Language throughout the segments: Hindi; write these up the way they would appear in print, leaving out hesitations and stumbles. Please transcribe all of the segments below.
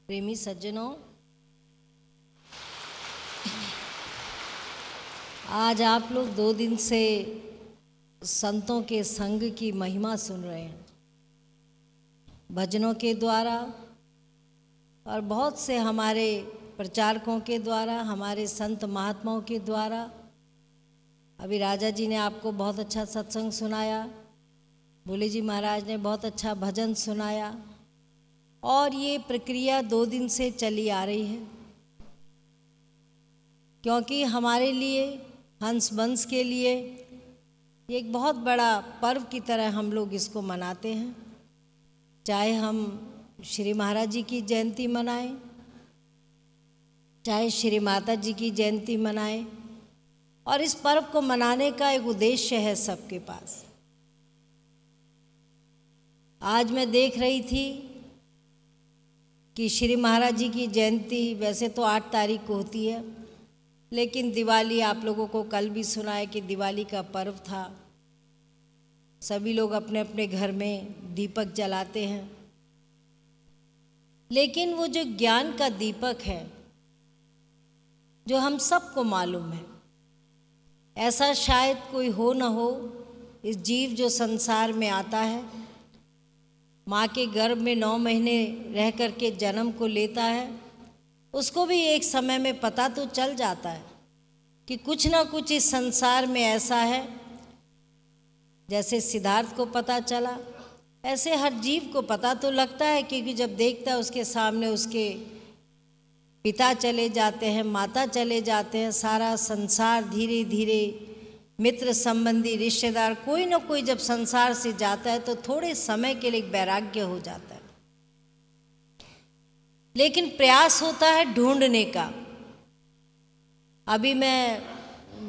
प्रेमी सज्जनों, आज आप लोग 2 दिन से संतों के संग की महिमा सुन रहे हैं, भजनों के द्वारा और बहुत से हमारे प्रचारकों के द्वारा, हमारे संत महात्माओं के द्वारा। अभी राजा जी ने आपको बहुत अच्छा सत्संग सुनाया, भोले जी महाराज ने बहुत अच्छा भजन सुनाया और ये प्रक्रिया 2 दिन से चली आ रही है, क्योंकि हमारे लिए, हंस वंश के लिए ये एक बहुत बड़ा पर्व की तरह हम लोग इसको मनाते हैं। चाहे हम श्री महाराज जी की जयंती मनाएं, चाहे श्री माता जी की जयंती मनाएं, और इस पर्व को मनाने का एक उद्देश्य है सबके पास। आज मैं देख रही थी कि श्री महाराज जी की जयंती वैसे तो 8 तारीख को होती है, लेकिन दिवाली, आप लोगों को कल भी सुना है कि दिवाली का पर्व था। सभी लोग अपने अपने घर में दीपक जलाते हैं, लेकिन वो जो ज्ञान का दीपक है, जो हम सबको मालूम है, ऐसा शायद कोई हो न हो। इस जीव जो संसार में आता है, माँ के गर्भ में 9 महीने रह कर के जन्म को लेता है, उसको भी एक समय में पता तो चल जाता है कि कुछ ना कुछ इस संसार में ऐसा है। जैसे सिद्धार्थ को पता चला, ऐसे हर जीव को पता तो लगता है, क्योंकि जब देखता है उसके सामने उसके पिता चले जाते हैं, माता चले जाते हैं, सारा संसार धीरे धीरे, मित्र संबंधी रिश्तेदार, कोई ना कोई जब संसार से जाता है तो थोड़े समय के लिए वैराग्य हो जाता है, लेकिन प्रयास होता है ढूंढने का। अभी मैं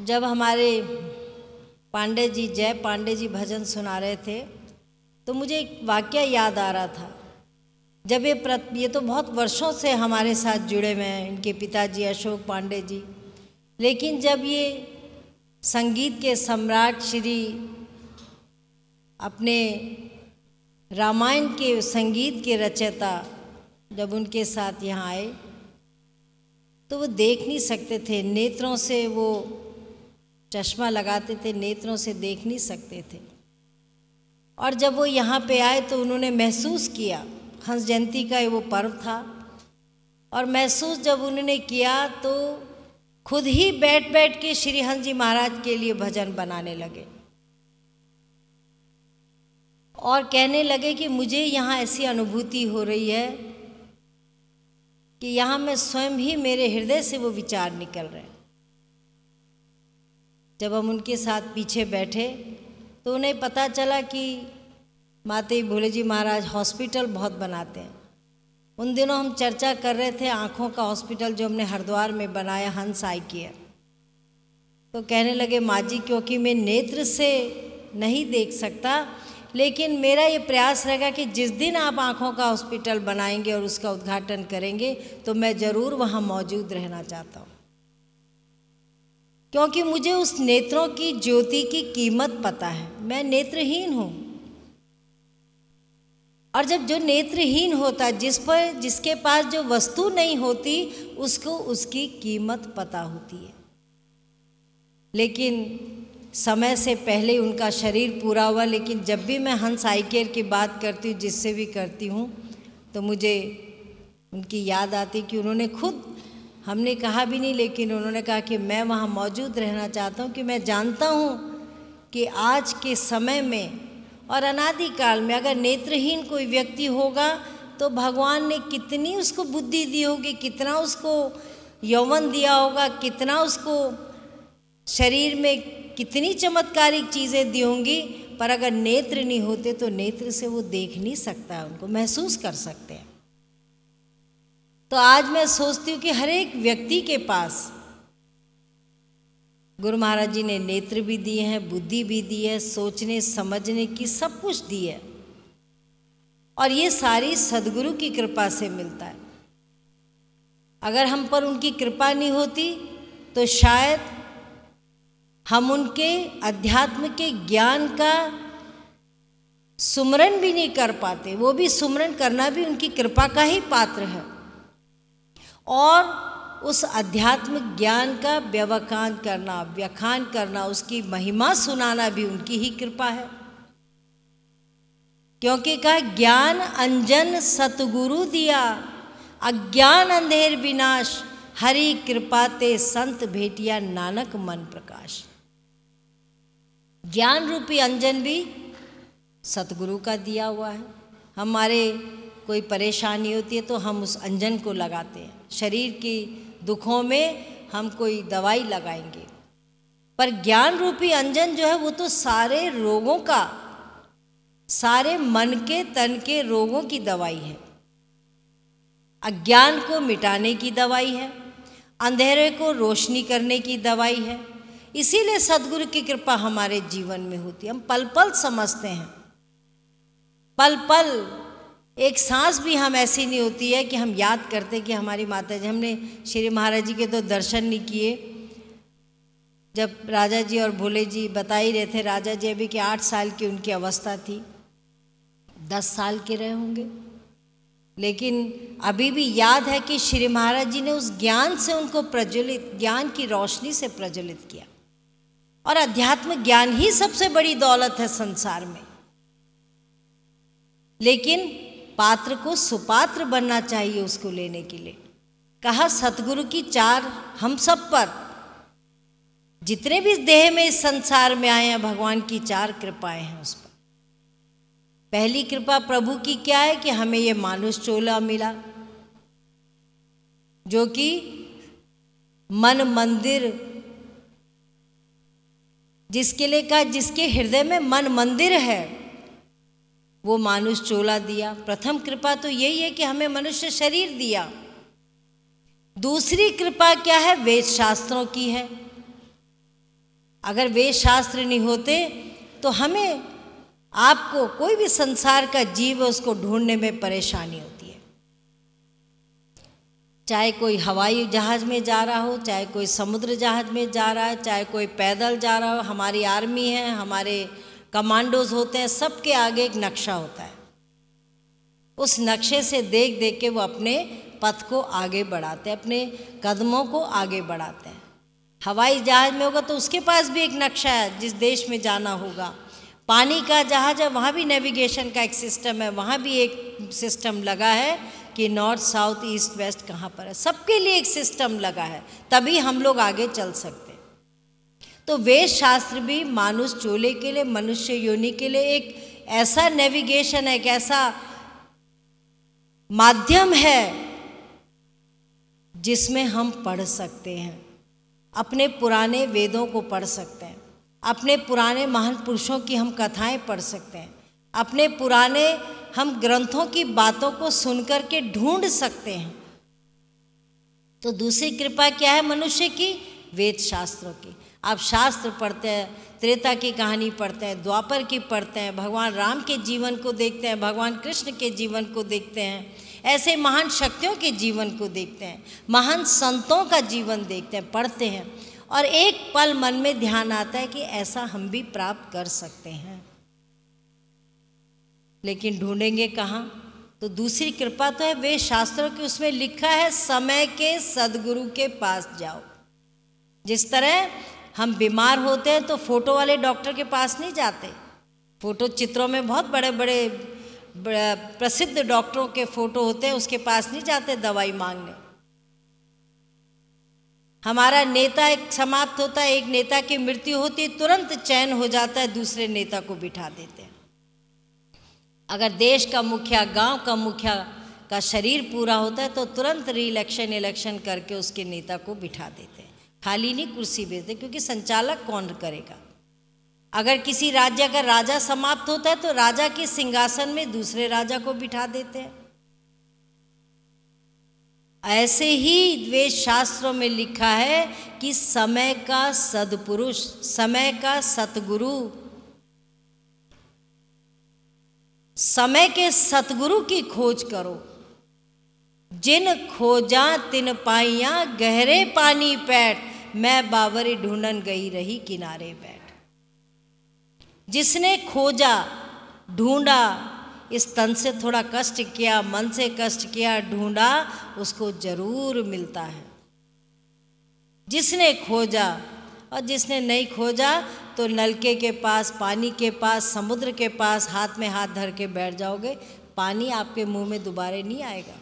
जब हमारे पांडे जी, जय पांडे जी भजन सुना रहे थे, तो मुझे एक वाक्य याद आ रहा था। जब ये तो बहुत वर्षों से हमारे साथ जुड़े हुए हैं, इनके पिताजी अशोक पांडे जी, लेकिन जब ये संगीत के सम्राट श्री अपने रामायण के संगीत के रचयिता जब उनके साथ यहाँ आए, तो वो देख नहीं सकते थे, नेत्रों से वो चश्मा लगाते थे, नेत्रों से देख नहीं सकते थे। और जब वो यहाँ पे आए तो उन्होंने महसूस किया, हंस जयंती का वो पर्व था, और महसूस जब उन्होंने किया तो खुद ही बैठ बैठ के श्री हंस जी महाराज के लिए भजन बनाने लगे और कहने लगे कि मुझे यहाँ ऐसी अनुभूति हो रही है कि यहाँ मैं स्वयं ही, मेरे हृदय से वो विचार निकल रहे हैं। जब हम उनके साथ पीछे बैठे तो उन्हें पता चला कि माते भोले जी महाराज हॉस्पिटल बहुत बनाते हैं। उन दिनों हम चर्चा कर रहे थे आँखों का हॉस्पिटल जो हमने हरिद्वार में बनाया, हंस आई केयर। तो कहने लगे, माँ जी, क्योंकि मैं नेत्र से नहीं देख सकता, लेकिन मेरा ये प्रयास रहेगा कि जिस दिन आप आँखों का हॉस्पिटल बनाएंगे और उसका उद्घाटन करेंगे तो मैं ज़रूर वहाँ मौजूद रहना चाहता हूँ, क्योंकि मुझे उस नेत्रों की ज्योति की कीमत पता है। मैं नेत्रहीन हूँ, और जब जो नेत्रहीन होता है, जिसके पास जो वस्तु नहीं होती, उसको उसकी कीमत पता होती है। लेकिन समय से पहले उनका शरीर पूरा हुआ, लेकिन जब भी मैं हंस आई केयर की बात करती हूँ, जिससे भी करती हूँ, तो मुझे उनकी याद आती कि उन्होंने खुद, हमने कहा भी नहीं, लेकिन उन्होंने कहा कि मैं वहाँ मौजूद रहना चाहता हूँ, कि मैं जानता हूँ कि आज के समय में और अनादिकाल में अगर नेत्रहीन कोई व्यक्ति होगा तो भगवान ने कितनी उसको बुद्धि दी होगी, कितना उसको यौवन दिया होगा, कितना उसको शरीर में कितनी चमत्कारिक चीज़ें दी होंगी, पर अगर नेत्र नहीं होते तो नेत्र से वो देख नहीं सकता है, उनको महसूस कर सकते हैं। तो आज मैं सोचती हूँ कि हर एक व्यक्ति के पास गुरु महाराज जी ने नेत्र भी दिए हैं, बुद्धि भी दी है, सोचने समझने की सब कुछ दी है, और ये सारी सद्गुरु की कृपा से मिलता है। अगर हम पर उनकी कृपा नहीं होती तो शायद हम उनके अध्यात्म के ज्ञान का सुमरन भी नहीं कर पाते। वो भी सुमरन करना भी उनकी कृपा का ही पात्र है। और उस आध्यात्मिक ज्ञान का व्यवखान करना, व्याख्यान करना, उसकी महिमा सुनाना भी उनकी ही कृपा है। क्योंकि कहा ज्ञान अंजन सतगुरु दिया, अज्ञान अंधेर विनाश, हरि कृपा ते संत भेटिया, नानक मन प्रकाश। ज्ञान रूपी अंजन भी सतगुरु का दिया हुआ है। हमारे कोई परेशानी होती है तो हम उस अंजन को लगाते हैं। शरीर की दुखों में हम कोई दवाई लगाएंगे, पर ज्ञान रूपी अंजन जो है वो तो सारे रोगों का, सारे मन के तन के रोगों की दवाई है। अज्ञान को मिटाने की दवाई है, अंधेरे को रोशनी करने की दवाई है। इसीलिए सद्गुरु की कृपा हमारे जीवन में होती है। हम पल पल समझते हैं, पल पल एक सांस भी हम ऐसी नहीं होती है कि हम याद करते कि हमारी माता जी, हमने श्री महाराज जी के तो दर्शन नहीं किए। जब राजा जी और भोले जी बता ही रहे थे, राजा जी अभी के 8 साल की उनकी अवस्था थी, 10 साल के रहे होंगे, लेकिन अभी भी याद है कि श्री महाराज जी ने उस ज्ञान से उनको प्रज्वलित, ज्ञान की रोशनी से प्रज्वलित किया। और अध्यात्म ज्ञान ही सबसे बड़ी दौलत है संसार में। लेकिन पात्र को सुपात्र बनना चाहिए उसको लेने के लिए। कहा सतगुरु की 4 हम सब पर, जितने भी देह में इस संसार में आए हैं, भगवान की 4 कृपाएं हैं उस पर। पहली कृपा प्रभु की क्या है कि हमें ये मानुष चोला मिला, जो कि मन मंदिर, जिसके लिए कहा जिसके हृदय में मन मंदिर है वो मानुष चोला दिया। प्रथम कृपा तो यही है कि हमें मनुष्य शरीर दिया। दूसरी कृपा क्या है? वेद शास्त्रों की है। अगर वेद शास्त्र नहीं होते तो हमें, आपको, कोई भी संसार का जीव है उसको ढूंढने में परेशानी होती है। चाहे कोई हवाई जहाज में जा रहा हो, चाहे कोई समुद्र जहाज में जा रहा है, चाहे कोई पैदल जा रहा हो। हमारी आर्मी है, हमारे कमांडोज होते हैं, सबके आगे एक नक्शा होता है। उस नक्शे से देख देख के वो अपने पथ को आगे बढ़ाते हैं, अपने कदमों को आगे बढ़ाते हैं। हवाई जहाज में होगा तो उसके पास भी एक नक्शा है जिस देश में जाना होगा। पानी का जहाज है, वहाँ भी नेविगेशन का एक सिस्टम है, वहाँ भी एक सिस्टम लगा है कि नॉर्थ साउथ ईस्ट वेस्ट कहाँ पर है। सबके लिए एक सिस्टम लगा है, तभी हम लोग आगे चल सकते हैं। तो वेद शास्त्र भी मानुष चोले के लिए, मनुष्य योनि के लिए एक ऐसा नेविगेशन है, एक ऐसा माध्यम है जिसमें हम पढ़ सकते हैं, अपने पुराने वेदों को पढ़ सकते हैं, अपने पुराने महान पुरुषों की हम कथाएं पढ़ सकते हैं, अपने पुराने हम ग्रंथों की बातों को सुनकर के ढूंढ सकते हैं। तो दूसरी कृपा क्या है मनुष्य की? वेद शास्त्रों की। आप शास्त्र पढ़ते हैं, त्रेता की कहानी पढ़ते हैं, द्वापर की पढ़ते हैं, भगवान राम के जीवन को देखते हैं, भगवान कृष्ण के जीवन को देखते हैं, ऐसे महान शक्तियों के जीवन को देखते हैं, महान संतों का जीवन देखते हैं, पढ़ते हैं, और एक पल मन में ध्यान आता है कि ऐसा हम भी प्राप्त कर सकते हैं। लेकिन ढूंढेंगे कहाँ? तो दूसरी कृपा तो है वेद शास्त्रों की। उसमें लिखा है समय के सदगुरु के पास जाओ। जिस तरह हम बीमार होते हैं तो फोटो वाले डॉक्टर के पास नहीं जाते। फोटो चित्रों में बहुत बड़े बड़े प्रसिद्ध डॉक्टरों के फोटो होते हैं, उसके पास नहीं जाते दवाई मांगने। हमारा नेता एक समाप्त होता है, एक नेता की मृत्यु होती है, तुरंत चयन हो जाता है, दूसरे नेता को बिठा देते हैं। अगर देश का मुखिया, गांव का मुखिया का शरीर पूरा होता है तो तुरंत इलेक्शन करके उसके नेता को बिठा देते हैं। खाली नहीं कुर्सी भेजते, क्योंकि संचालक कौन करेगा। अगर किसी राज्य का राजा समाप्त होता है तो राजा के सिंहासन में दूसरे राजा को बिठा देते हैं। ऐसे ही वेद शास्त्रों में लिखा है कि समय का सदपुरुष, समय का सतगुरु, समय के सतगुरु की खोज करो। जिन खोजा तिन पाइया, गहरे पानी पैठ, मैं बावरी ढूंढन गई रही किनारे बैठ। जिसने खोजा, ढूंढा, इस तन से थोड़ा कष्ट किया, मन से कष्ट किया, ढूंढा, उसको जरूर मिलता है। जिसने खोजा, और जिसने नहीं खोजा तो नलके के पास, पानी के पास, समुद्र के पास हाथ में हाथ धर के बैठ जाओगे, पानी आपके मुंह में दोबारा नहीं आएगा।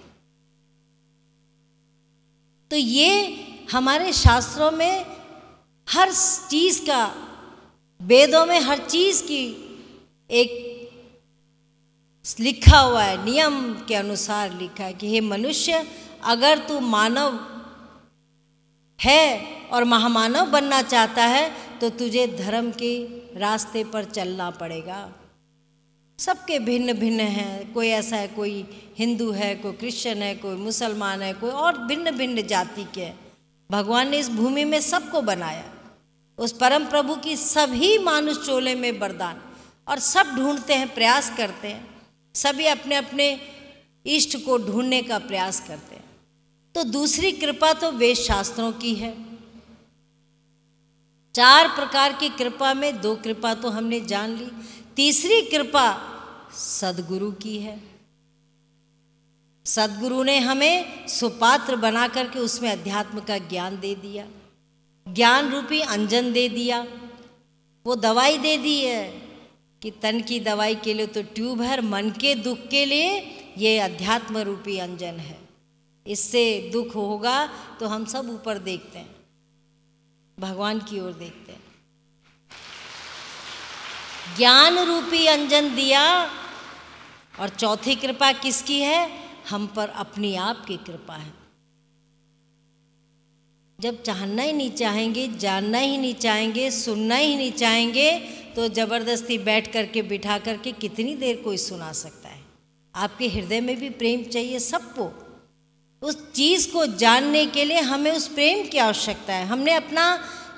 तो ये हमारे शास्त्रों में हर चीज़ का, वेदों में हर चीज़ की एक लिखा हुआ है, नियम के अनुसार लिखा है कि हे मनुष्य, अगर तू मानव है और महामानव बनना चाहता है तो तुझे धर्म के रास्ते पर चलना पड़ेगा। सबके भिन्न भिन्न हैं, कोई ऐसा है, कोई हिंदू है, कोई क्रिश्चियन है, कोई मुसलमान है, कोई और भिन्न भिन्न जाति के हैं। भगवान ने इस भूमि में सबको बनाया, उस परम प्रभु की सभी मानुष चोले में वरदान, और सब ढूंढते हैं, प्रयास करते हैं, सभी अपने अपने इष्ट को ढूंढने का प्रयास करते हैं। तो दूसरी कृपा तो वेद शास्त्रों की है। 4 प्रकार की कृपा में 2 कृपा तो हमने जान ली। तीसरी कृपा सद्गुरु की है। सद्गुरु ने हमें सुपात्र बना करके उसमें अध्यात्म का ज्ञान दे दिया, ज्ञान रूपी अंजन दे दिया। वो दवाई दे दी है कि तन की दवाई के लिए तो ट्यूब है, मन के दुख के लिए ये अध्यात्म रूपी अंजन है। इससे दुख होगा तो हम सब ऊपर देखते हैं, भगवान की ओर देखते हैं। ज्ञान रूपी अंजन दिया। और चौथी कृपा किसकी है? हम पर अपनी आप की कृपा है। जब चाहना ही नहीं चाहेंगे, जानना ही नहीं चाहेंगे, सुनना ही नहीं चाहेंगे, तो ज़बरदस्ती बैठ करके बिठा करके कितनी देर कोई सुना सकता है? आपके हृदय में भी प्रेम चाहिए सबको। उस चीज़ को जानने के लिए हमें उस प्रेम की आवश्यकता है। हमने अपना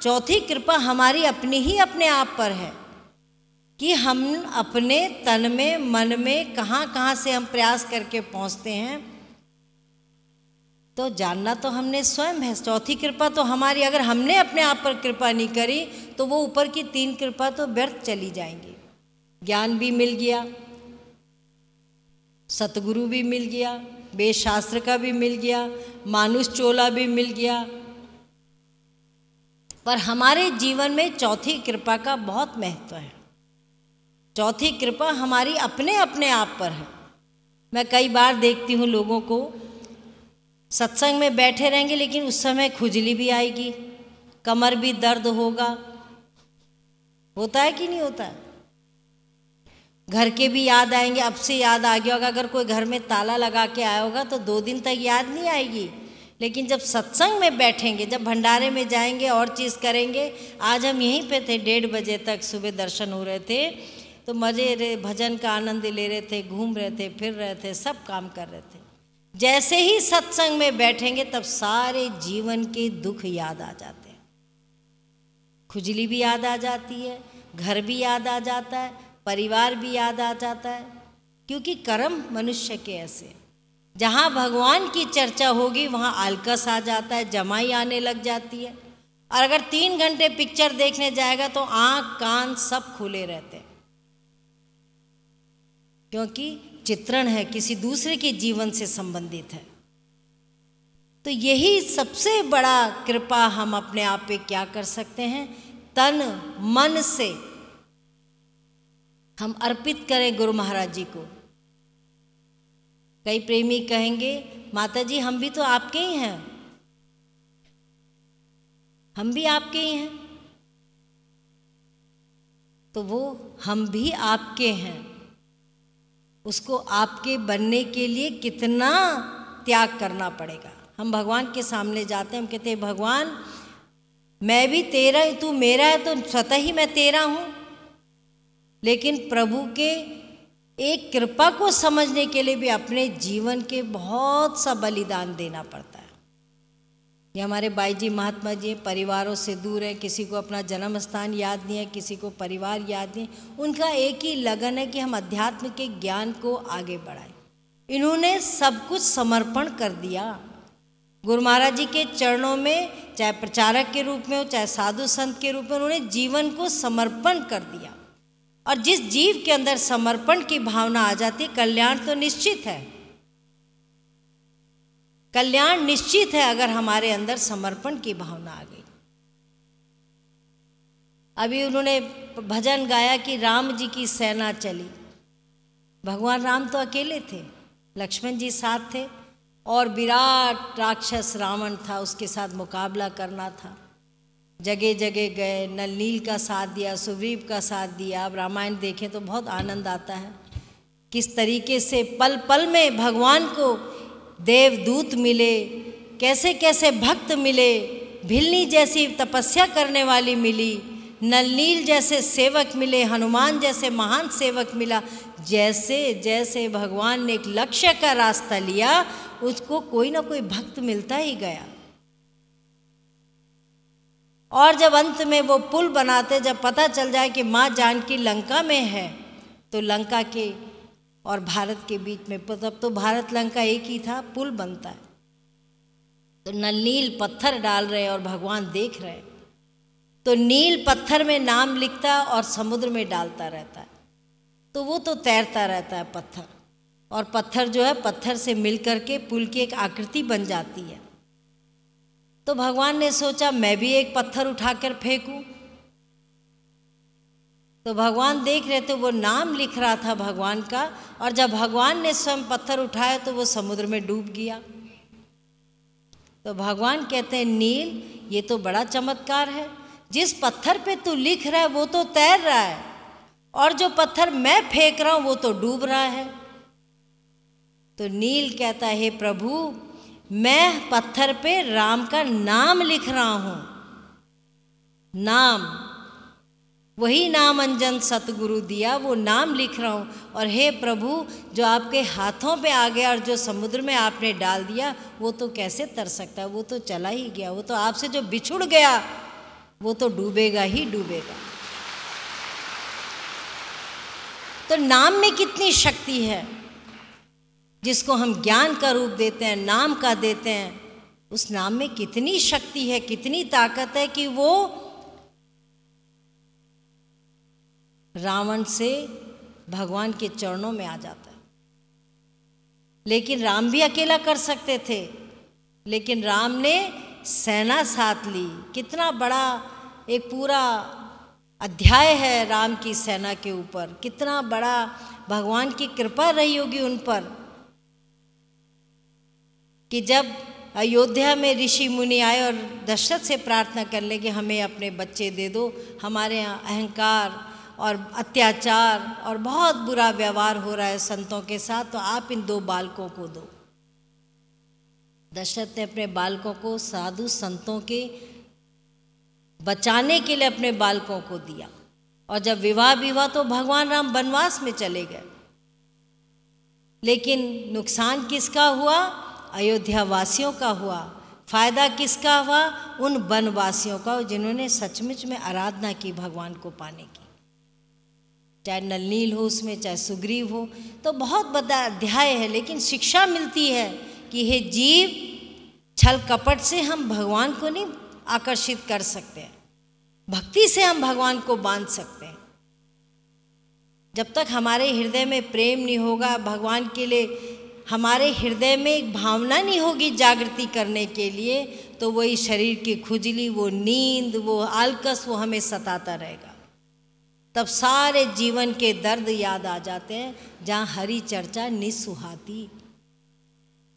चौथी कृपा हमारी अपनी ही अपने आप पर है कि हम अपने तन में, मन में कहाँ कहाँ से हम प्रयास करके पहुँचते हैं। तो जानना तो हमने स्वयं है। चौथी कृपा तो हमारी, अगर हमने अपने आप पर कृपा नहीं करी तो वो ऊपर की 3 कृपा तो व्यर्थ चली जाएंगी। ज्ञान भी मिल गया, सतगुरु भी मिल गया, वेद शास्त्र का भी मिल गया, मानुष चोला भी मिल गया, पर हमारे जीवन में चौथी कृपा का बहुत महत्व है। चौथी कृपा हमारी अपने अपने आप पर है। मैं कई बार देखती हूँ लोगों को, सत्संग में बैठे रहेंगे लेकिन उस समय खुजली भी आएगी, कमर भी दर्द होगा। होता है कि नहीं होता है? घर के भी याद आएंगे। अब से याद आ गया होगा, अगर कोई घर में ताला लगा के आया होगा तो 2 दिन तक याद नहीं आएगी, लेकिन जब सत्संग में बैठेंगे, जब भंडारे में जाएंगे और चीज़ करेंगे। आज हम यहीं पे थे, 1:30 बजे तक सुबह दर्शन हो रहे थे, तो मज़े भजन का आनंद ले रहे थे, घूम रहे थे, फिर रहे थे, सब काम कर रहे थे। जैसे ही सत्संग में बैठेंगे तब सारे जीवन के दुख याद आ जाते हैं, खुजली भी याद आ जाती है, घर भी याद आ जाता है, परिवार भी याद आ जाता है। क्योंकि कर्म मनुष्य के ऐसे, जहाँ भगवान की चर्चा होगी वहाँ आलकस आ जाता है, जमाई आने लग जाती है। और अगर 3 घंटे पिक्चर देखने जाएगा तो आँख कान सब खुले रहते हैं, क्योंकि चित्रण है, किसी दूसरे के जीवन से संबंधित है। तो यही सबसे बड़ा कृपा हम अपने आप पे क्या कर सकते हैं? तन मन से हम अर्पित करें गुरु महाराज जी को। कई प्रेमी कहेंगे, माता जी हम भी तो आपके ही हैं, हम भी आपके ही हैं। तो वो हम भी आपके हैं, उसको आपके बनने के लिए कितना त्याग करना पड़ेगा। हम भगवान के सामने जाते हैं, हम कहते हैं भगवान मैं भी तेरा, तू मेरा है तो स्वतः ही मैं तेरा हूँ। लेकिन प्रभु के एक कृपा को समझने के लिए भी अपने जीवन के बहुत सा बलिदान देना पड़ता है। ये हमारे बाई जी महात्मा जी परिवारों से दूर है, किसी को अपना जन्म स्थान याद नहीं है, किसी को परिवार याद नहीं। उनका एक ही लगन है कि हम अध्यात्म के ज्ञान को आगे बढ़ाएं। इन्होंने सब कुछ समर्पण कर दिया गुरु महाराज जी के चरणों में, चाहे प्रचारक के रूप में हो, चाहे साधु संत के रूप में, उन्होंने जीवन को समर्पण कर दिया। और जिस जीव के अंदर समर्पण की भावना आ जाती है, कल्याण तो निश्चित है। कल्याण निश्चित है अगर हमारे अंदर समर्पण की भावना आ गई। अभी उन्होंने भजन गाया कि राम जी की सेना चली। भगवान राम तो अकेले थे, लक्ष्मण जी साथ थे, और विराट राक्षस रावण था, उसके साथ मुकाबला करना था। जगह जगह गए, नल नील का साथ दिया, सुग्रीव का साथ दिया। अब रामायण देखें तो बहुत आनंद आता है किस तरीके से पल पल में भगवान को देवदूत मिले, कैसे कैसे भक्त मिले, भिलनी जैसी तपस्या करने वाली मिली, नलनील जैसे सेवक मिले, हनुमान जैसे महान सेवक मिला। जैसे जैसे भगवान ने एक लक्ष्य का रास्ता लिया, उसको कोई ना कोई भक्त मिलता ही गया। और जब अंत में वो पुल बनाते, जब पता चल जाए कि माँ जानकी लंका में है, तो लंका के और भारत के बीच में, तब तो भारत लंका एक ही था, पुल बनता है। तो नलनील पत्थर डाल रहे और भगवान देख रहे। तो नील पत्थर में नाम लिखता और समुद्र में डालता रहता है, तो वो तो तैरता रहता है पत्थर, और पत्थर जो है पत्थर से मिल करके पुल की एक आकृति बन जाती है। तो भगवान ने सोचा मैं भी एक पत्थर उठाकर फेंकूं। तो भगवान देख रहे थे, वो नाम लिख रहा था भगवान का, और जब भगवान ने स्वयं पत्थर उठाया तो वो समुद्र में डूब गया। तो भगवान कहते हैं नील, ये तो बड़ा चमत्कार है, जिस पत्थर पे तू लिख रहा है वो तो तैर रहा है, और जो पत्थर मैं फेंक रहा हूं वो तो डूब रहा है। तो नील कहता है, हे प्रभु, मैं पत्थर पे राम का नाम लिख रहा हूं, नाम, वही नाम अंजन सतगुरु दिया, वो नाम लिख रहा हूँ। और हे प्रभु, जो आपके हाथों पे आ गया और जो समुद्र में आपने डाल दिया, वो तो कैसे तर सकता है, वो तो चला ही गया, वो तो आपसे जो बिछुड़ गया वो तो डूबेगा ही डूबेगा। तो नाम में कितनी शक्ति है, जिसको हम ज्ञान का रूप देते हैं, नाम का देते हैं, उस नाम में कितनी शक्ति है, कितनी ताकत है कि वो रावण से भगवान के चरणों में आ जाता है। लेकिन राम भी अकेला कर सकते थे, लेकिन राम ने सेना साथ ली। कितना बड़ा एक पूरा अध्याय है राम की सेना के ऊपर, कितना बड़ा भगवान की कृपा रही होगी उन पर, कि जब अयोध्या में ऋषि मुनि आए और दशरथ से प्रार्थना कर ले कि हमें अपने बच्चे दे दो, हमारे यहाँ अहंकार और अत्याचार और बहुत बुरा व्यवहार हो रहा है संतों के साथ, तो आप इन 2 बालकों को दो। दशरथ ने अपने बालकों को साधु संतों के बचाने के लिए अपने बालकों को दिया। और जब विवाह तो भगवान राम वनवास में चले गए, लेकिन नुकसान किसका हुआ? अयोध्या वासियों का हुआ। फायदा किसका हुआ? उन वनवासियों का जिन्होंने सचमुच में आराधना की भगवान को पाने की, चाहे नलनील हो उसमें, चाहे सुग्रीव हो। तो बहुत बड़ा अध्याय है, लेकिन शिक्षा मिलती है कि हे जीव, छल कपट से हम भगवान को नहीं आकर्षित कर सकते हैं, भक्ति से हम भगवान को बांध सकते हैं। जब तक हमारे हृदय में प्रेम नहीं होगा भगवान के लिए, हमारे हृदय में एक भावना नहीं होगी जागृति करने के लिए, तो वही शरीर की खुजली, वो नींद, वो आलकस, वो हमें सताता रहेगा। तब सारे जीवन के दर्द याद आ जाते हैं, जहाँ हरि चर्चा निसुहाती।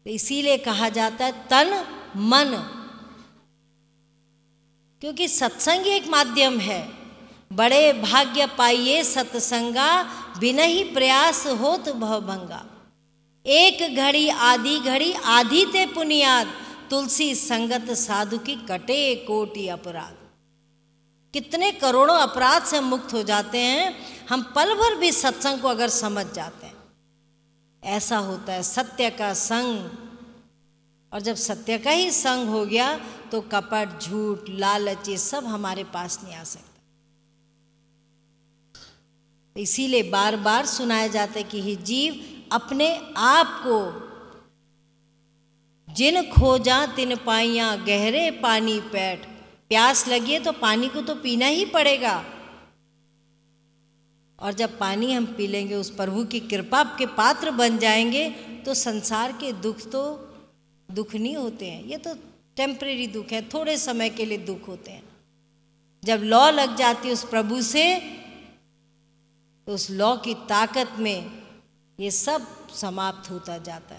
तो इसीलिए कहा जाता है तन मन, क्योंकि सत्संग एक माध्यम है। बड़े भाग्य पाइए सत्संगा, बिना ही प्रयास होत भवभंगा। एक घड़ी आधी घड़ी आधी ते पुनियाद, तुलसी संगत साधु की कटे कोटि अपराध। कितने करोड़ों अपराध से मुक्त हो जाते हैं हम पल भर भी सत्संग को अगर समझ जाते हैं। ऐसा होता है सत्य का संग, और जब सत्य का ही संग हो गया तो कपट, झूठ, लालच, ये सब हमारे पास नहीं आ सकता। इसीलिए बार बार सुनाया जाता है कि हे जीव, अपने आप को जिन खोजा तिन पाइया, गहरे पानी पैठ। प्यास लगी है तो पानी को तो पीना ही पड़ेगा। और जब पानी हम पी लेंगे, उस प्रभु की कृपा के पात्र बन जाएंगे, तो संसार के दुख तो दुख नहीं होते हैं, ये तो टेम्परेरी दुख है, थोड़े समय के लिए दुख होते हैं। जब लौ लग जाती है उस प्रभु से, तो उस लौ की ताकत में ये सब समाप्त होता जाता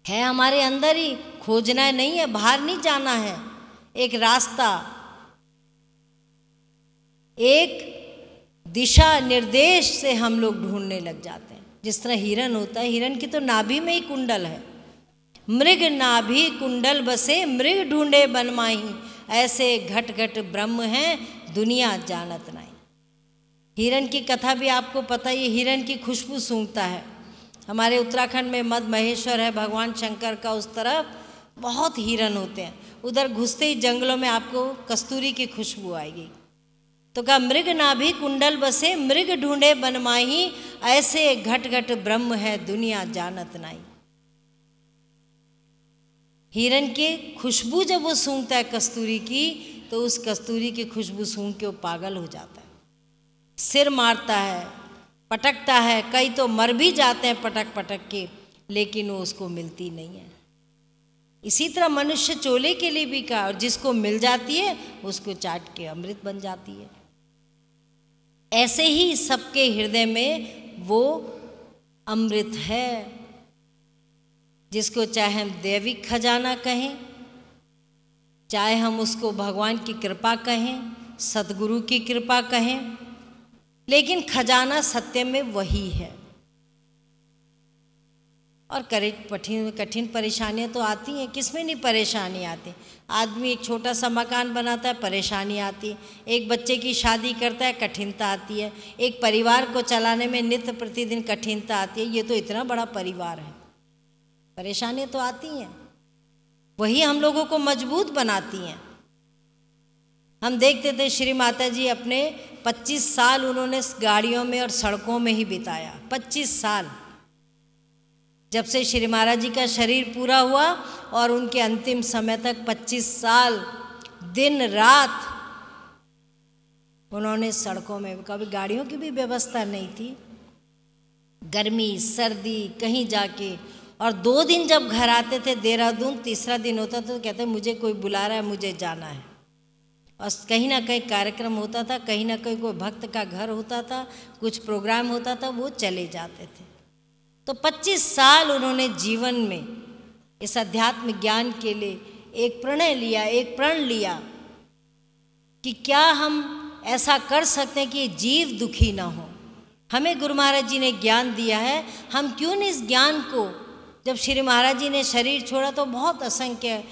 है हमारे अंदर ही, खोजना नहीं है, बाहर नहीं जाना है। एक रास्ता, एक दिशा निर्देश से हम लोग ढूंढने लग जाते हैं। जिस तरह हिरन होता है, हिरन की तो नाभि में ही कुंडल है। मृग नाभि कुंडल बसे, मृग ढूंढे बन माही, ऐसे घट घट ब्रह्म हैं, दुनिया जानत नहीं। हिरन की कथा भी आपको पता ही, हिरन की खुशबू सूंघता है। हमारे उत्तराखंड में मद महेश्वर है भगवान शंकर का, उस तरफ बहुत हिरन होते हैं। उधर घुसते ही जंगलों में आपको कस्तूरी की खुशबू आएगी। तो कहा मृग नाभि कुंडल बसे, मृग ढूंढे बन माही, ऐसे घट घट ब्रह्म है, दुनिया जानत नहीं। हिरन की खुशबू जब वो सूंघता है कस्तूरी की, तो उस कस्तूरी की खुशबू सूंघ के वो पागल हो जाता है, सिर मारता है, पटकता है, कई तो मर भी जाते हैं पटक पटक के, लेकिन वो उसको मिलती नहीं है। इसी तरह मनुष्य चोले के लिए भी कहा, और जिसको मिल जाती है उसको चाट के अमृत बन जाती है। ऐसे ही सबके हृदय में वो अमृत है, जिसको चाहे हम दैविक खजाना कहें, चाहे हम उसको भगवान की कृपा कहें, सतगुरु की कृपा कहें, लेकिन खजाना सत्य में वही है। और कठिन परेशानियां तो आती हैं, किसमें नहीं परेशानी आती। आदमी एक छोटा सा मकान बनाता है, परेशानी आती है। एक बच्चे की शादी करता है, कठिनता आती है। एक परिवार को चलाने में नित्य प्रतिदिन कठिनता आती है। ये तो इतना बड़ा परिवार है, परेशानियां तो आती हैं, वही हम लोगों को मजबूत बनाती हैं। हम देखते थे श्री माता जी अपने 25 साल उन्होंने गाड़ियों में और सड़कों में ही बिताया। 25 साल, जब से श्री महाराज जी का शरीर पूरा हुआ और उनके अंतिम समय तक 25 साल दिन रात उन्होंने सड़कों में, कभी गाड़ियों की भी व्यवस्था नहीं थी, गर्मी सर्दी कहीं जाके। और 2 दिन जब घर आते थे देहरादून, तीसरा दिन होता तो कहते मुझे कोई बुला रहा है, मुझे जाना है। और कहीं ना कहीं कार्यक्रम होता था, कहीं ना कहीं कोई भक्त का घर होता था, कुछ प्रोग्राम होता था, वो चले जाते थे। तो 25 साल उन्होंने जीवन में इस अध्यात्म ज्ञान के लिए एक प्रणय लिया, एक प्रण लिया कि क्या हम ऐसा कर सकते हैं कि जीव दुखी ना हो। हमें गुरु महाराज जी ने ज्ञान दिया है, हम क्यों नहीं इस ज्ञान को, जब श्री महाराज जी ने शरीर छोड़ा तो बहुत असंख्य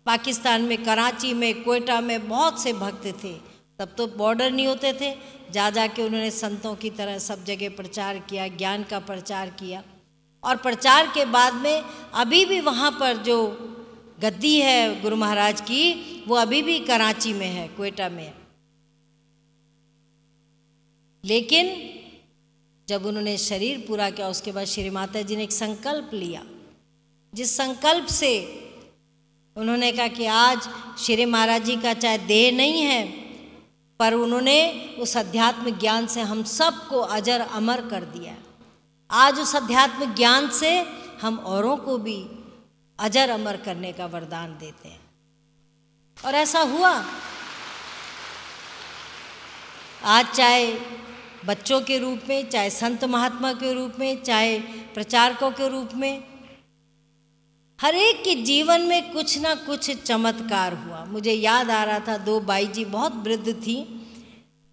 पाकिस्तान में, कराची में, कोयटा में बहुत से भक्त थे। तब तो बॉर्डर नहीं होते थे, जा के उन्होंने संतों की तरह सब जगह प्रचार किया, ज्ञान का प्रचार किया। और प्रचार के बाद में अभी भी वहाँ पर जो गद्दी है गुरु महाराज की, वो अभी भी कराची में है, कोयटा में है। लेकिन जब उन्होंने शरीर पूरा किया, उसके बाद श्री माता जी ने एक संकल्प लिया, जिस संकल्प से उन्होंने कहा कि आज श्री महाराज जी का चाहे देह नहीं है, पर उन्होंने उस अध्यात्म ज्ञान से हम सबको अजर अमर कर दिया। आज उस अध्यात्म ज्ञान से हम औरों को भी अजर अमर करने का वरदान देते हैं। और ऐसा हुआ। आज चाहे बच्चों के रूप में, चाहे संत महात्मा के रूप में, चाहे प्रचारकों के रूप में, हर एक के जीवन में कुछ ना कुछ चमत्कार हुआ। मुझे याद आ रहा था, 2 बाई जी बहुत वृद्ध थी,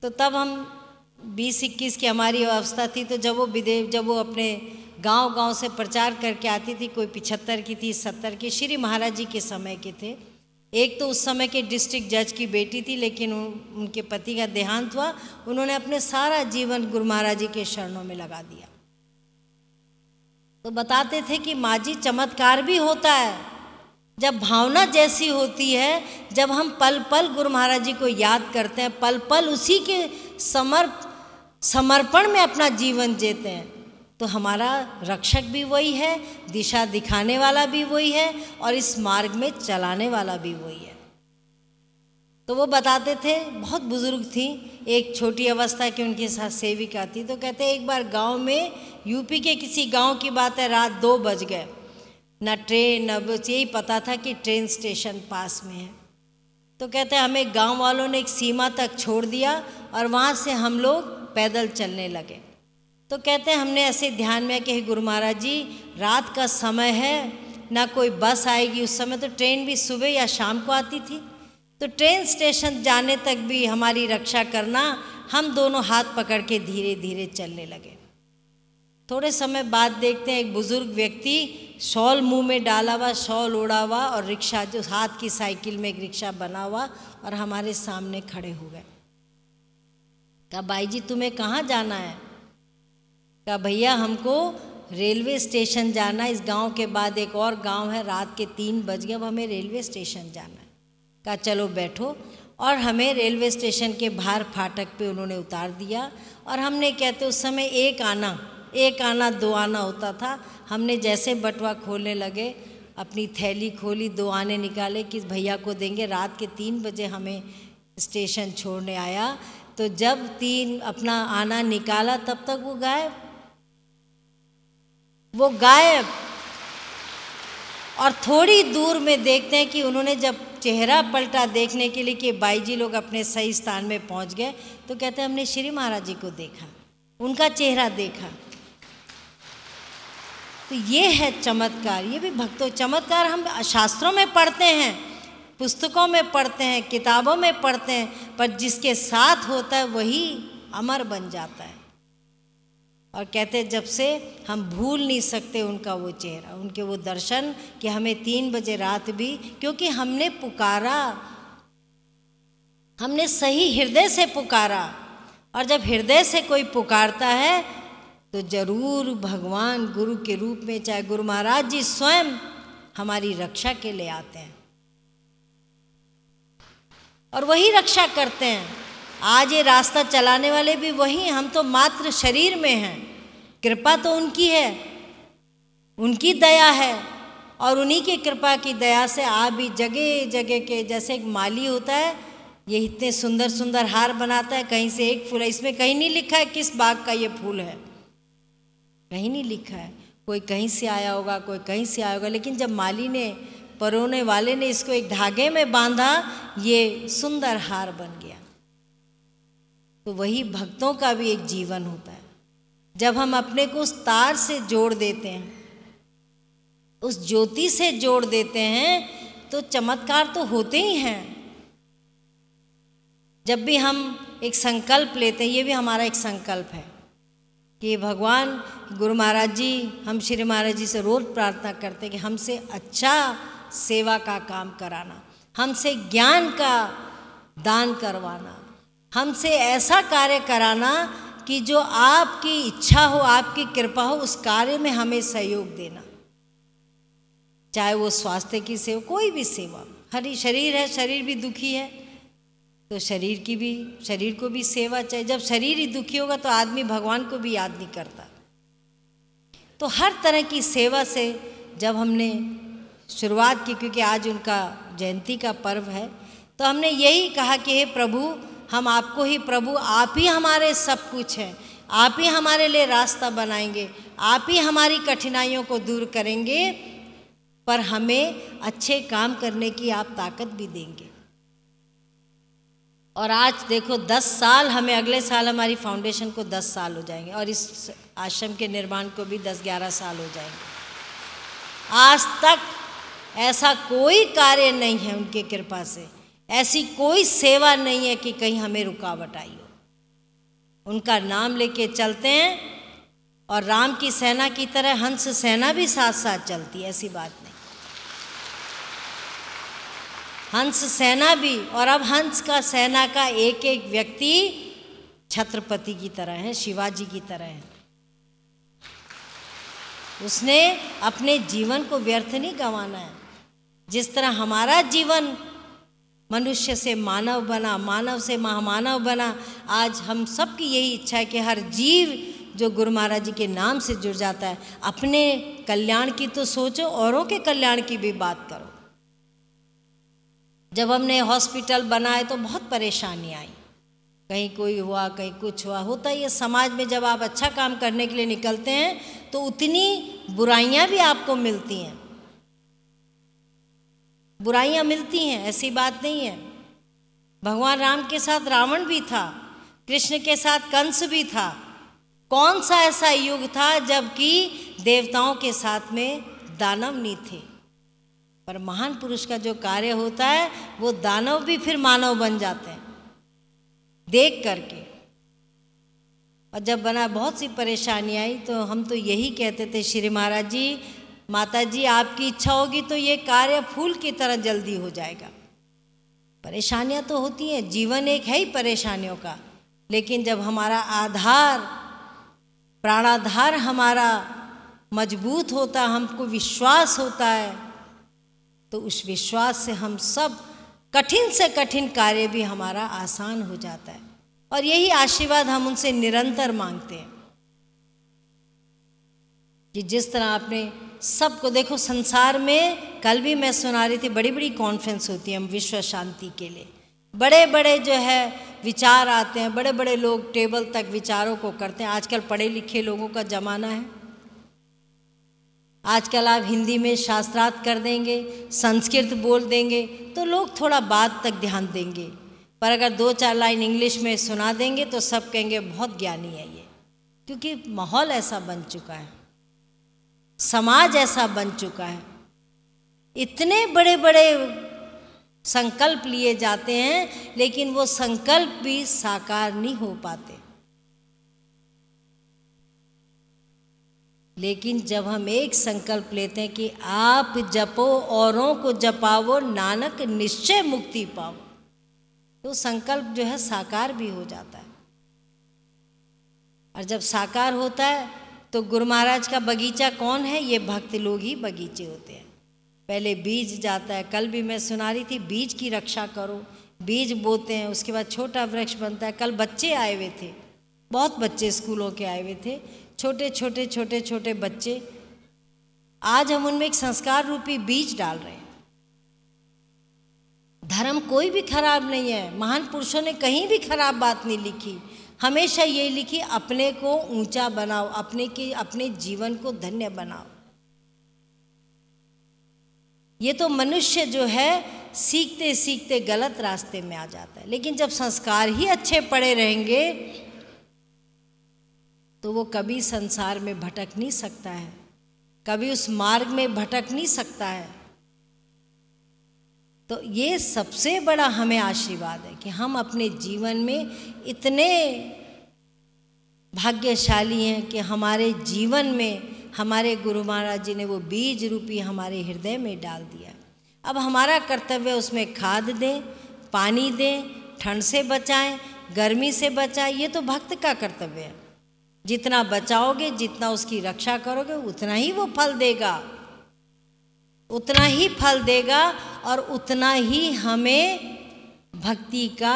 तो तब हम 20-21 की हमारी अवस्था थी। तो जब वो अपने गांव से प्रचार करके आती थी, कोई 75 की थी, 70 की, श्री महाराज जी के समय के थे। एक तो उस समय के डिस्ट्रिक्ट जज की बेटी थी, लेकिन उनके पति का देहांत हुआ। उन्होंने अपने सारा जीवन गुरु महाराज जी के चरणों में लगा दिया। तो बताते थे कि माँ जी चमत्कार भी होता है जब भावना जैसी होती है, जब हम पल पल गुरु महाराज जी को याद करते हैं, पल पल उसी के समर्पण में अपना जीवन जीते हैं, तो हमारा रक्षक भी वही है, दिशा दिखाने वाला भी वही है, और इस मार्ग में चलाने वाला भी वही है। तो वो बताते थे, बहुत बुजुर्ग थी, एक छोटी अवस्था की उनके साथ सेविका थी, तो कहते एक बार गांव में, यूपी के किसी गांव की बात है, रात 2 बज गए, ना ट्रेन न बस, यही पता था कि ट्रेन स्टेशन पास में है। तो कहते हमें गांव वालों ने एक सीमा तक छोड़ दिया और वहाँ से हम लोग पैदल चलने लगे। तो कहते हैं हमने ऐसे ध्यान में कि गुरु महाराज जी, रात का समय है, ना कोई बस आएगी, उस समय तो ट्रेन भी सुबह या शाम को आती थी, तो ट्रेन स्टेशन जाने तक भी हमारी रक्षा करना। हम दोनों हाथ पकड़ के धीरे धीरे चलने लगे। थोड़े समय बाद देखते हैं एक बुजुर्ग व्यक्ति शॉल मुंह में डाला हुआ, शॉल ओढ़ा हुआ और रिक्शा, जो हाथ की साइकिल में एक रिक्शा बना हुआ, और हमारे सामने खड़े हो गए। कहा भाई जी तुम्हें कहाँ जाना है? कहा भैया हमको रेलवे स्टेशन जाना है, इस गांव के बाद एक और गांव है, रात के 3 बज गए, अब हमें रेलवे स्टेशन जाना है। कहा चलो बैठो, और हमें रेलवे स्टेशन के बाहर फाटक पे उन्होंने उतार दिया। और हमने, कहते उस समय 1 आना 2 आना होता था, हमने जैसे बटुआ खोलने लगे, अपनी थैली खोली, 2 आने निकाले कि भैया को देंगे, रात के 3 बजे हमें स्टेशन छोड़ने आया। तो जब 3 अपना आना निकाला तब तक वो गायब। और थोड़ी दूर में देखते हैं कि उन्होंने जब चेहरा पलटा देखने के लिए कि बाई जी लोग अपने सही स्थान में पहुंच गए, तो कहते हैं हमने श्री महाराज जी को देखा, उनका चेहरा देखा। तो ये है चमत्कार, ये भी भक्तों, चमत्कार हम शास्त्रों में पढ़ते हैं, पुस्तकों में पढ़ते हैं, किताबों में पढ़ते हैं, पर जिसके साथ होता है वही अमर बन जाता है। और कहते जब से हम भूल नहीं सकते उनका वो चेहरा, उनके वो दर्शन, कि हमें 3 बजे रात भी, क्योंकि हमने पुकारा, हमने सही हृदय से पुकारा। और जब हृदय से कोई पुकारता है तो जरूर भगवान गुरु के रूप में, चाहे गुरु महाराज जी स्वयं हमारी रक्षा के लिए आते हैं और वही रक्षा करते हैं। आज ये रास्ता चलाने वाले भी वही, हम तो मात्र शरीर में हैं, कृपा तो उनकी है, उनकी दया है, और उन्हीं की कृपा की दया से आप भी जगह जगह के, जैसे एक माली होता है, ये इतने सुंदर सुंदर हार बनाता है, कहीं से एक फूल है, इसमें कहीं नहीं लिखा है किस बाग का ये फूल है, कहीं नहीं लिखा है, कोई कहीं से आया होगा, कोई कहीं से आया होगा, लेकिन जब माली ने, परोने वाले ने इसको एक धागे में बांधा, ये सुंदर हार बन गया। तो वही भक्तों का भी एक जीवन होता है। जब हम अपने को उस तार से जोड़ देते हैं, उस ज्योति से जोड़ देते हैं, तो चमत्कार तो होते ही हैं। जब भी हम एक संकल्प लेते हैं, ये भी हमारा एक संकल्प है कि भगवान गुरु महाराज जी, हम श्री महाराज जी से रोज प्रार्थना करते हैं कि हमसे अच्छा सेवा का काम कराना, हमसे ज्ञान का दान करवाना, हमसे ऐसा कार्य कराना कि जो आपकी इच्छा हो, आपकी कृपा हो, उस कार्य में हमें सहयोग देना। चाहे वो स्वास्थ्य की सेवा, कोई भी सेवा, हरी शरीर है, शरीर भी दुखी है, तो शरीर को भी सेवा चाहिए। जब शरीर ही दुखी होगा तो आदमी भगवान को भी याद नहीं करता। तो हर तरह की सेवा से जब हमने शुरुआत की, क्योंकि आज उनका जयंती का पर्व है, तो हमने यही कहा कि हे प्रभु, हम आपको ही, प्रभु आप ही हमारे सब कुछ हैं, आप ही हमारे लिए रास्ता बनाएंगे, आप ही हमारी कठिनाइयों को दूर करेंगे, पर हमें अच्छे काम करने की आप ताकत भी देंगे। और आज देखो 10 साल, हमें अगले साल हमारी फाउंडेशन को 10 साल हो जाएंगे, और इस आश्रम के निर्माण को भी 10-11 साल हो जाएंगे। आज तक ऐसा कोई कार्य नहीं है उनकी कृपा से, ऐसी कोई सेवा नहीं है कि कहीं हमें रुकावट आई हो। उनका नाम लेके चलते हैं, और राम की सेना की तरह हंस सेना भी साथ साथ चलती है, ऐसी बात नहीं। हंस सेना भी, और अब हंस का सेना का एक एक व्यक्ति छत्रपति की तरह है, शिवाजी की तरह है। उसने अपने जीवन को व्यर्थ नहीं गंवाना है। जिस तरह हमारा जीवन मनुष्य से मानव बना, मानव से महामानव बना, आज हम सबकी यही इच्छा है कि हर जीव जो गुरु महाराज जी के नाम से जुड़ जाता है, अपने कल्याण की तो सोचो, औरों के कल्याण की भी बात करो। जब हमने हॉस्पिटल बनाए तो बहुत परेशानी आई, कहीं कोई हुआ, कहीं कुछ हुआ, होता ही है समाज में। जब आप अच्छा काम करने के लिए निकलते हैं तो उतनी बुराइयां भी आपको मिलती हैं, बुराइयां मिलती हैं, ऐसी बात नहीं है। भगवान राम के साथ रावण भी था, कृष्ण के साथ कंस भी था। कौन सा ऐसा युग था जबकि देवताओं के साथ में दानव नहीं थे? पर महान पुरुष का जो कार्य होता है वो दानव भी फिर मानव बन जाते हैं देख करके। और जब बना बहुत सी परेशानी आई तो हम तो यही कहते थे, श्री महाराज जी, माता जी आपकी इच्छा होगी तो ये कार्य फूल की तरह जल्दी हो जाएगा। परेशानियां तो होती हैं, जीवन एक है ही परेशानियों का, लेकिन जब हमारा आधार, प्राणाधार हमारा मजबूत होता, हमको विश्वास होता है, तो उस विश्वास से हम सब कठिन से कठिन कार्य भी हमारा आसान हो जाता है। और यही आशीर्वाद हम उनसे निरंतर मांगते हैं कि जिस तरह आपने सबको देखो, संसार में कल भी मैं सुना रही थी, बड़ी बड़ी कॉन्फ्रेंस होती है हम विश्व शांति के लिए, बड़े बड़े जो है विचार आते हैं, बड़े बड़े लोग टेबल तक विचारों को करते हैं। आजकल पढ़े लिखे लोगों का ज़माना है, आजकल आप हिंदी में शास्त्रार्थ कर देंगे, संस्कृत बोल देंगे तो लोग थोड़ा बात तक ध्यान देंगे, पर अगर 2-4 लाइन इंग्लिश में सुना देंगे तो सब कहेंगे बहुत ज्ञानी है ये। क्योंकि माहौल ऐसा बन चुका है, समाज ऐसा बन चुका है, इतने बड़े बड़े संकल्प लिए जाते हैं लेकिन वो संकल्प भी साकार नहीं हो पाते। लेकिन जब हम एक संकल्प लेते हैं कि आप जपो औरों को जपावो, नानक निश्चय मुक्ति पाओ, तो संकल्प जो है साकार भी हो जाता है। और जब साकार होता है तो गुरु महाराज का बगीचा कौन है? ये भक्त लोग ही बगीचे होते हैं। पहले बीज जाता है, कल भी मैं सुना रही थी, बीज की रक्षा करो, बीज बोते हैं, उसके बाद छोटा वृक्ष बनता है। कल बच्चे आए हुए थे, बहुत बच्चे स्कूलों के आए हुए थे, छोटे छोटे छोटे छोटे बच्चे। आज हम उनमें एक संस्कार रूपी बीज डाल रहे हैं। धर्म कोई भी खराब नहीं है, महान पुरुषों ने कहीं भी खराब बात नहीं लिखी, हमेशा ये लिखी अपने को ऊंचा बनाओ, अपने जीवन को धन्य बनाओ। ये तो मनुष्य जो है सीखते सीखते गलत रास्ते में आ जाता है, लेकिन जब संस्कार ही अच्छे पड़े रहेंगे तो वो कभी संसार में भटक नहीं सकता है, कभी उस मार्ग में भटक नहीं सकता है। तो ये सबसे बड़ा हमें आशीर्वाद है कि हम अपने जीवन में इतने भाग्यशाली हैं कि हमारे जीवन में हमारे गुरु महाराज जी ने वो बीज रूपी हमारे हृदय में डाल दिया। अब हमारा कर्तव्य उसमें खाद दें, पानी दें, ठंड से बचाएं, गर्मी से बचाएं। ये तो भक्त का कर्तव्य है। जितना बचाओगे, जितना उसकी रक्षा करोगे, उतना ही वो फल देगा, उतना ही फल देगा और उतना ही हमें भक्ति का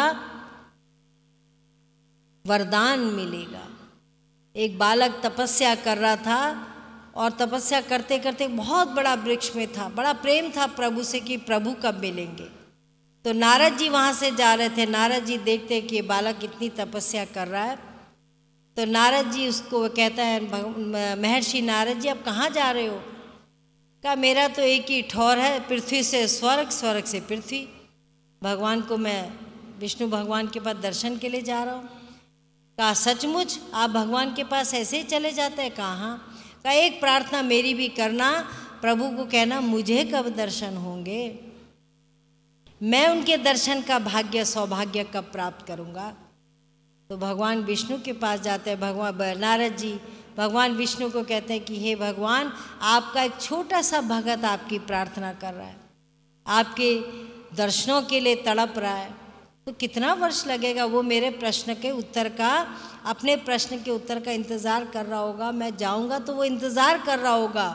वरदान मिलेगा। एक बालक तपस्या कर रहा था और तपस्या करते करते बहुत बड़ा वृक्ष में था, बड़ा प्रेम था प्रभु से कि प्रभु कब मिलेंगे। तो नारद जी वहाँ से जा रहे थे। नारद जी देखते कि ये बालक इतनी तपस्या कर रहा है, तो नारद जी उसको कहता है, महर्षि नारद जी आप कहाँ जा रहे हो? कहा मेरा तो एक ही ठौर है, पृथ्वी से स्वर्ग, स्वर्ग से पृथ्वी। भगवान को मैं विष्णु भगवान के पास दर्शन के लिए जा रहा हूँ। कहा सचमुच आप भगवान के पास ऐसे ही चले जाते हैं? कहाँ? कहा एक प्रार्थना मेरी भी करना, प्रभु को कहना मुझे कब दर्शन होंगे, मैं उनके दर्शन का भाग्य सौभाग्य कब प्राप्त करूँगा। तो भगवान विष्णु के पास जाते हैं। भगवान नारद जी भगवान विष्णु को कहते हैं कि हे भगवान, आपका एक छोटा सा भगत आपकी प्रार्थना कर रहा है, आपके दर्शनों के लिए तड़प रहा है, तो कितना वर्ष लगेगा? वो मेरे प्रश्न के उत्तर का, अपने प्रश्न के उत्तर का इंतज़ार कर रहा होगा, मैं जाऊंगा तो वो इंतज़ार कर रहा होगा।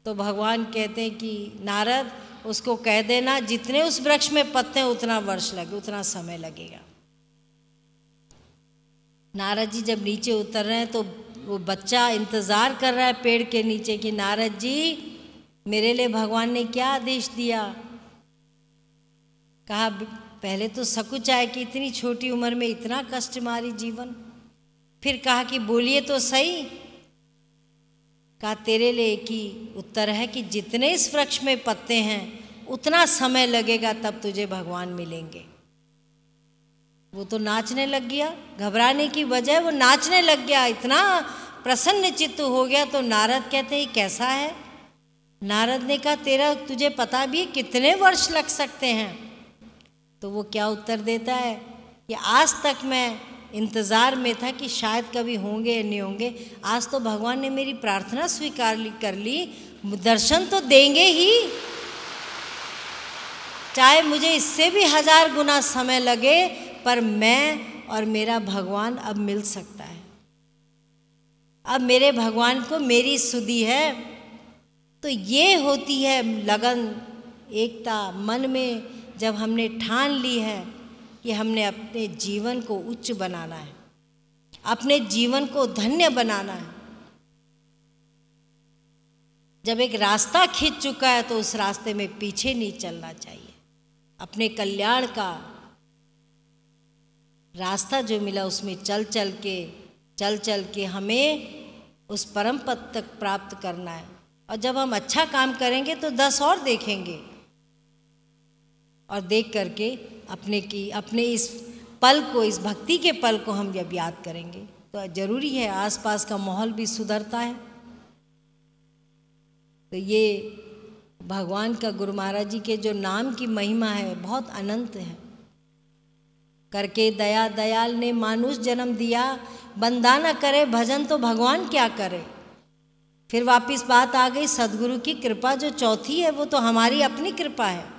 तो भगवान कहते हैं कि नारद उसको कह देना जितने उस वृक्ष में पत्ते हैं उतना वर्ष लगे, उतना समय लगेगा। नारद जी जब नीचे उतर रहे हैं तो वो बच्चा इंतज़ार कर रहा है पेड़ के नीचे कि नारद जी मेरे लिए भगवान ने क्या आदेश दिया। कहा पहले तो सकुच आए कि इतनी छोटी उम्र में इतना कष्टमारी जीवन। फिर कहा कि बोलिए तो सही। कहा तेरे लिए एक ही उत्तर है कि जितने इस वृक्ष में पत्ते हैं उतना समय लगेगा तब तुझे भगवान मिलेंगे। वो तो नाचने लग गया, घबराने की बजाय वो नाचने लग गया, इतना प्रसन्न चित्त हो गया। तो नारद कहते हैं कैसा है? नारद ने कहा तुझे पता भी है कितने वर्ष लग सकते हैं? तो वो क्या उत्तर देता है कि आज तक मैं इंतज़ार में था कि शायद कभी होंगे या नहीं होंगे। आज तो भगवान ने मेरी प्रार्थना स्वीकार कर ली, दर्शन तो देंगे ही, चाहे मुझे इससे भी 1000 गुना समय लगे, पर मैं और मेरा भगवान अब मिल सकता है। अब मेरे भगवान को मेरी सुधि है। तो ये होती है लगन, एकता मन में। जब हमने ठान ली है कि हमने अपने जीवन को उच्च बनाना है, अपने जीवन को धन्य बनाना है, जब एक रास्ता खींच चुका है तो उस रास्ते में पीछे नहीं चलना चाहिए। अपने कल्याण का रास्ता जो मिला उसमें चल चल के हमें उस परम पद तक प्राप्त करना है। और जब हम अच्छा काम करेंगे तो 10 और देखेंगे, और देख करके अपने इस पल को, इस भक्ति के पल को हम जब याद करेंगे तो ज़रूरी है आसपास का माहौल भी सुधरता है। तो ये भगवान का, गुरु महाराज जी के जो नाम की महिमा है बहुत अनंत है। करके दया दयाल ने मानुष जन्म दिया, बंदा न करे भजन तो भगवान क्या करे। फिर वापिस बात आ गई सदगुरु की कृपा जो चौथी है, वो तो हमारी अपनी कृपा है।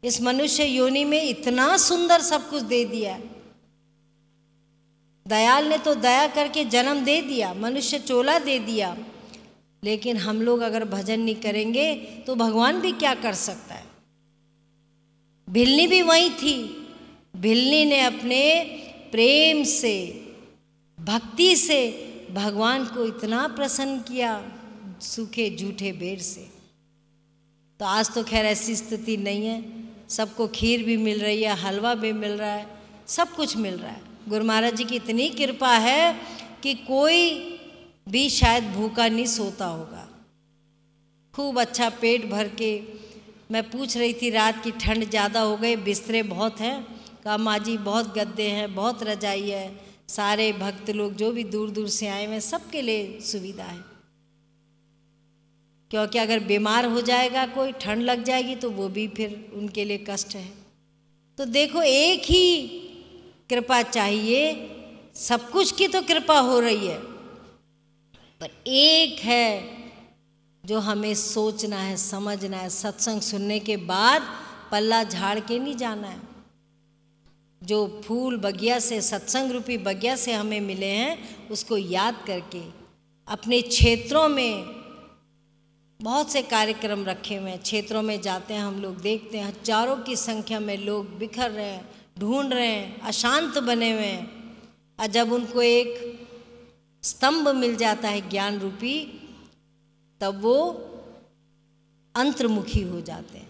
इस मनुष्य योनि में इतना सुंदर सब कुछ दे दिया। दयाल ने तो दया करके जन्म दे दिया, मनुष्य चोला दे दिया, लेकिन हम लोग अगर भजन नहीं करेंगे तो भगवान भी क्या कर सकता है। भिलनी भी वही थी, भिलनी ने अपने प्रेम से, भक्ति से भगवान को इतना प्रसन्न किया सूखे झूठे बेर से। तो आज तो खैर ऐसी स्थिति नहीं है, सबको खीर भी मिल रही है, हलवा भी मिल रहा है, सब कुछ मिल रहा है। गुरु महाराज जी की इतनी कृपा है कि कोई भी शायद भूखा नहीं सोता होगा, खूब अच्छा पेट भर के। मैं पूछ रही थी रात की ठंड ज़्यादा हो गई, बिस्तरे बहुत हैं, कहा माँ जी बहुत गद्दे हैं, बहुत रजाई है, सारे भक्त लोग जो भी दूर दूर से आए हुए सबके लिए सुविधा है। क्योंकि अगर बीमार हो जाएगा कोई, ठंड लग जाएगी तो वो भी फिर उनके लिए कष्ट है। तो देखो एक ही कृपा चाहिए, सब कुछ की तो कृपा हो रही है, पर एक है जो हमें सोचना है, समझना है। सत्संग सुनने के बाद पल्ला झाड़ के नहीं जाना है। जो फूल बगिया से, सत्संग रूपी बगिया से हमें मिले हैं, उसको याद करके अपने क्षेत्रों में बहुत से कार्यक्रम रखे हुए हैं। क्षेत्रों में जाते हैं हम लोग, देखते हैं हजारों की संख्या में लोग बिखर रहे हैं, ढूंढ रहे हैं, अशांत बने हुए हैं। और जब उनको एक स्तंभ मिल जाता है ज्ञान रूपी, तब वो अंतर्मुखी हो जाते हैं।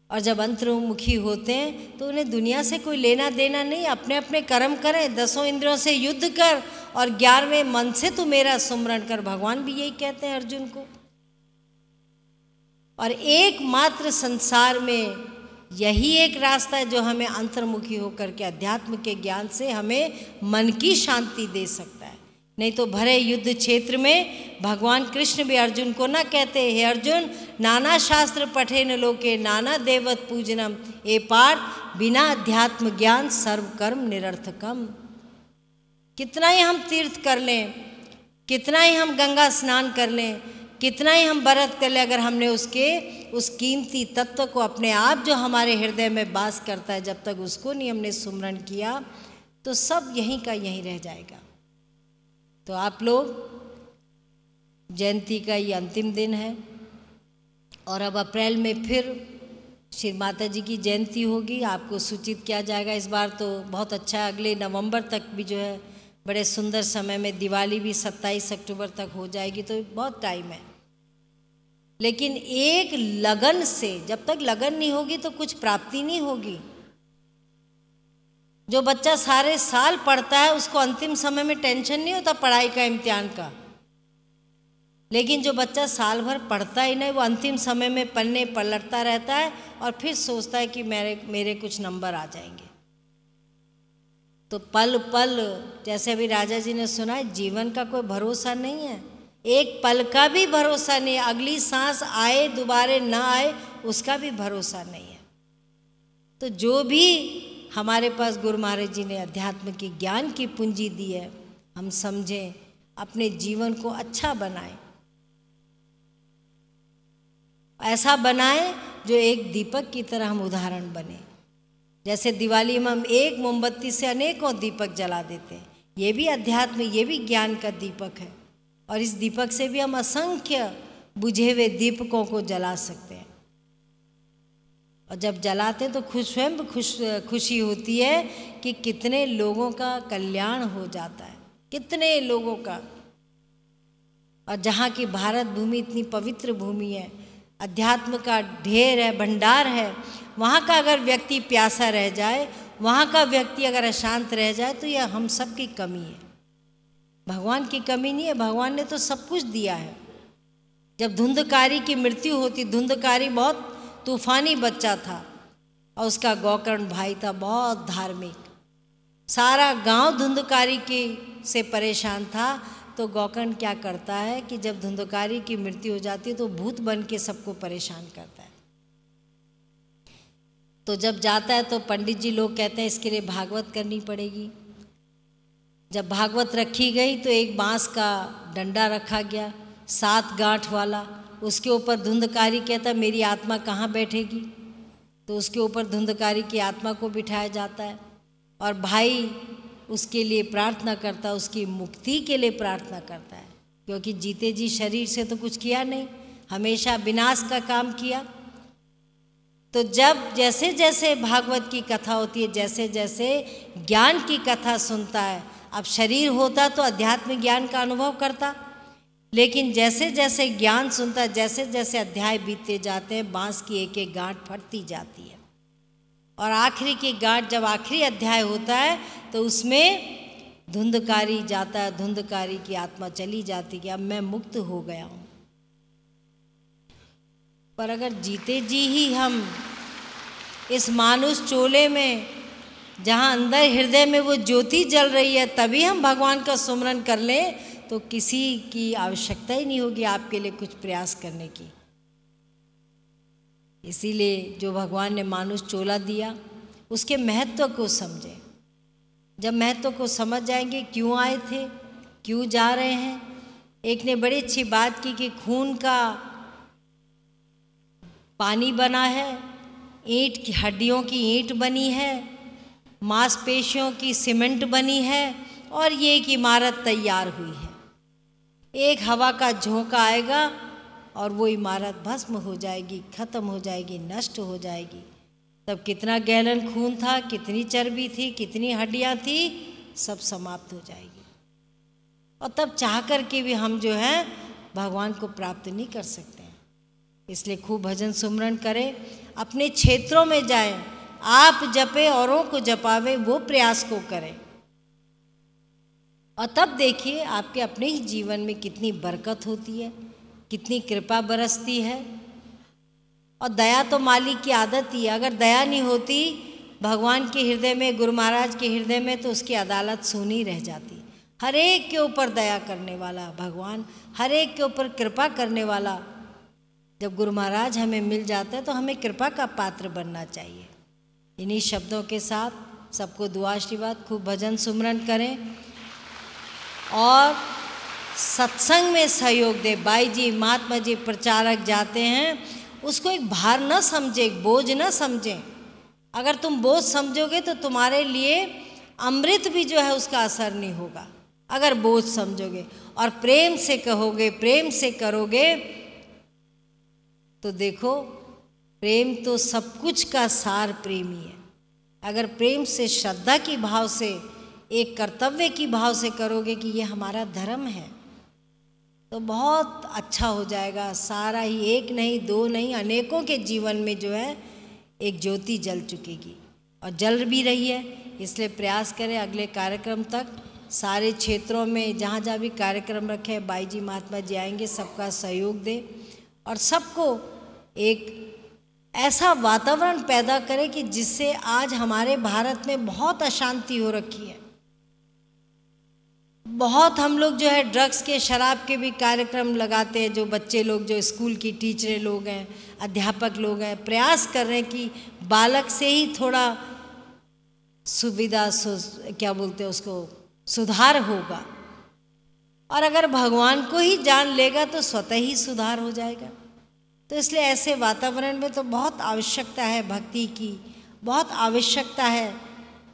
और जब अंतर्मुखी होते हैं तो उन्हें दुनिया से कोई लेना देना नहीं, अपने अपने कर्म करें, 10 इंद्रियों से युद्ध कर और 11वें मन से तू मेरा सुमरण कर। भगवान भी यही कहते हैं अर्जुन को। और एकमात्र संसार में यही एक रास्ता है जो हमें अंतर्मुखी होकर के अध्यात्म के ज्ञान से हमें मन की शांति दे सकता है। नहीं तो भरे युद्ध क्षेत्र में भगवान कृष्ण भी अर्जुन को ना कहते, हे अर्जुन नाना शास्त्र पठेन लोके नाना देवत पूजनम, ए पार्थ बिना अध्यात्म ज्ञान सर्व कर्म निरर्थकम। कितना ही हम तीर्थ कर लें, कितना ही हम गंगा स्नान कर लें, कितना ही हम व्रत कर लें, अगर हमने उस कीमती तत्व को अपने आप जो हमारे हृदय में वास करता है, जब तक उसको नहीं हमने सुमरण किया तो सब यहीं का यहीं रह जाएगा। तो आप लोग, जयंती का ये अंतिम दिन है और अब अप्रैल में फिर श्री माता जी की जयंती होगी, आपको सूचित किया जाएगा। इस बार तो बहुत अच्छा है, अगले नवंबर तक भी जो है बड़े सुंदर समय में, दिवाली भी 27 अक्टूबर तक हो जाएगी, तो बहुत टाइम है। लेकिन एक लगन से, जब तक लगन नहीं होगी तो कुछ प्राप्ति नहीं होगी। जो बच्चा सारे साल पढ़ता है उसको अंतिम समय में टेंशन नहीं होता पढ़ाई का, इम्तिहान का। लेकिन जो बच्चा साल भर पढ़ता ही नहीं, वो अंतिम समय में पन्ने पलटता रहता है और फिर सोचता है कि मेरे कुछ नंबर आ जाएंगे। तो पल पल, जैसे अभी राजा जी ने सुना है, जीवन का कोई भरोसा नहीं है, एक पल का भी भरोसा नहीं है। अगली सांस आए दोबारे ना आए उसका भी भरोसा नहीं है। तो जो भी हमारे पास गुरु महाराज जी ने अध्यात्म की ज्ञान की पूंजी दी है, हम समझें, अपने जीवन को अच्छा बनाएं, ऐसा बनाएं जो एक दीपक की तरह हम उदाहरण बने। जैसे दिवाली में हम एक मोमबत्ती से अनेकों दीपक जला देते हैं, ये भी अध्यात्म, ये भी ज्ञान का दीपक है। और इस दीपक से भी हम असंख्य बुझे हुए दीपकों को जला सकते हैं। और जब जलाते तो स्वयं खुशी होती है कि कितने लोगों का कल्याण हो जाता है, कितने लोगों का। और जहाँ की भारत भूमि इतनी पवित्र भूमि है, अध्यात्म का ढेर है, भंडार है, वहाँ का अगर व्यक्ति प्यासा रह जाए, वहाँ का व्यक्ति अगर अशांत रह जाए, तो यह हम सब की कमी है, भगवान की कमी नहीं है। भगवान ने तो सब कुछ दिया है। जब धुंधकारी की मृत्यु होती, धुंधकारी बहुत तूफानी बच्चा था और उसका गौकर्ण भाई था बहुत धार्मिक, सारा गांव धुंधकारी की से परेशान था। तो गौकर्ण क्या करता है कि जब धुंधकारी की मृत्यु हो जाती है तो भूत बन के सबको परेशान करता है। तो जब जाता है तो पंडित जी लोग कहते हैं इसके लिए भागवत करनी पड़ेगी। जब भागवत रखी गई तो एक बांस का डंडा रखा गया 7 गांठ वाला, उसके ऊपर धुंधकारी कहता मेरी आत्मा कहाँ बैठेगी, तो उसके ऊपर धुंधकारी की आत्मा को बिठाया जाता है और भाई उसके लिए प्रार्थना करता, उसकी मुक्ति के लिए प्रार्थना करता है, क्योंकि जीते जी शरीर से तो कुछ किया नहीं, हमेशा विनाश का काम किया। तो जब जैसे जैसे भागवत की कथा होती है, जैसे जैसे ज्ञान की कथा सुनता है, अब शरीर होता तो अध्यात्म ज्ञान का अनुभव करता, लेकिन जैसे जैसे ज्ञान सुनता है, जैसे जैसे अध्याय बीतते जाते हैं, बांस की एक एक गांठ फटती जाती है और आखिरी की गांठ, जब आखिरी अध्याय होता है तो उसमें धुंधकारी जाता है, धुंधकारी की आत्मा चली जाती कि अब मैं मुक्त हो गया हूँ। पर अगर जीते जी ही हम इस मानुष चोले में, जहाँ अंदर हृदय में वो ज्योति जल रही है, तभी हम भगवान का सुमरन कर लें, तो किसी की आवश्यकता ही नहीं होगी आपके लिए कुछ प्रयास करने की। इसीलिए जो भगवान ने मानुष चोला दिया, उसके महत्व को समझें। जब महत्व को समझ जाएंगे, क्यों आए थे, क्यों जा रहे हैं। एक ने बड़ी अच्छी बात की कि खून का पानी बना है, ईंट की हड्डियों की ईंट बनी है, मांसपेशियों की सीमेंट बनी है और ये एक इमारत तैयार हुई है। एक हवा का झोंका आएगा और वो इमारत भस्म हो जाएगी, खत्म हो जाएगी, नष्ट हो जाएगी। तब कितना गैलन खून था, कितनी चर्बी थी, कितनी हड्डियाँ थी, सब समाप्त हो जाएगी। और तब चाह कर के भी हम जो है भगवान को प्राप्त नहीं कर सकते हैं। इसलिए खूब भजन सुमरन करें, अपने क्षेत्रों में जाएं, आप जपे औरों को जपावे, वो प्रयास को करें। और तब देखिए आपके अपने ही जीवन में कितनी बरकत होती है, कितनी कृपा बरसती है। और दया तो मालिक की आदत ही है। अगर दया नहीं होती भगवान के हृदय में, गुरु महाराज के हृदय में, तो उसकी अदालत सूनी रह जाती। हर एक के ऊपर दया करने वाला भगवान, हर एक के ऊपर कृपा करने वाला जब गुरु महाराज हमें मिल जाता है तो हमें कृपा का पात्र बनना चाहिए। इन्हीं शब्दों के साथ सबको दुआ आशीर्वाद, खूब भजन सुमरन करें और सत्संग में सहयोग दे। बाई जी, महात्मा जी प्रचारक जाते हैं, उसको एक भार न समझे, एक बोझ न समझें। अगर तुम बोझ समझोगे तो तुम्हारे लिए अमृत भी जो है उसका असर नहीं होगा। अगर बोझ समझोगे और प्रेम से कहोगे, प्रेम से करोगे, तो देखो प्रेम तो सब कुछ का सार प्रेम ही है। अगर प्रेम से, श्रद्धा की भाव से, एक कर्तव्य की भाव से करोगे कि ये हमारा धर्म है, तो बहुत अच्छा हो जाएगा। सारा ही, एक नहीं दो नहीं, अनेकों के जीवन में जो है एक ज्योति जल चुकेगी और जल भी रही है। इसलिए प्रयास करें अगले कार्यक्रम तक सारे क्षेत्रों में जहाँ जहाँ भी कार्यक्रम रखे हैं, बाई जी महात्मा जी आएंगे, सबका सहयोग दें और सबको एक ऐसा वातावरण पैदा करें कि जिससे आज हमारे भारत में बहुत अशांति हो रखी है। बहुत हम लोग जो है ड्रग्स के, शराब के भी कार्यक्रम लगाते हैं। जो बच्चे लोग, जो स्कूल की टीचरें लोग हैं, अध्यापक लोग हैं, प्रयास कर रहे हैं कि बालक से ही थोड़ा सुविधा क्या बोलते हैं उसको, सुधार होगा। और अगर भगवान को ही जान लेगा तो स्वतः ही सुधार हो जाएगा। तो इसलिए ऐसे वातावरण में तो बहुत आवश्यकता है भक्ति की, बहुत आवश्यकता है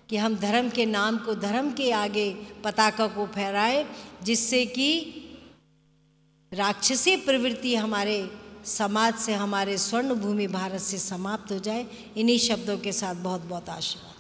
कि हम धर्म के नाम को, धर्म के आगे पताका को फहराए, जिससे कि राक्षसी प्रवृत्ति हमारे समाज से, हमारे स्वर्ण भूमि भारत से समाप्त हो जाए। इन्हीं शब्दों के साथ बहुत बहुत आशीर्वाद।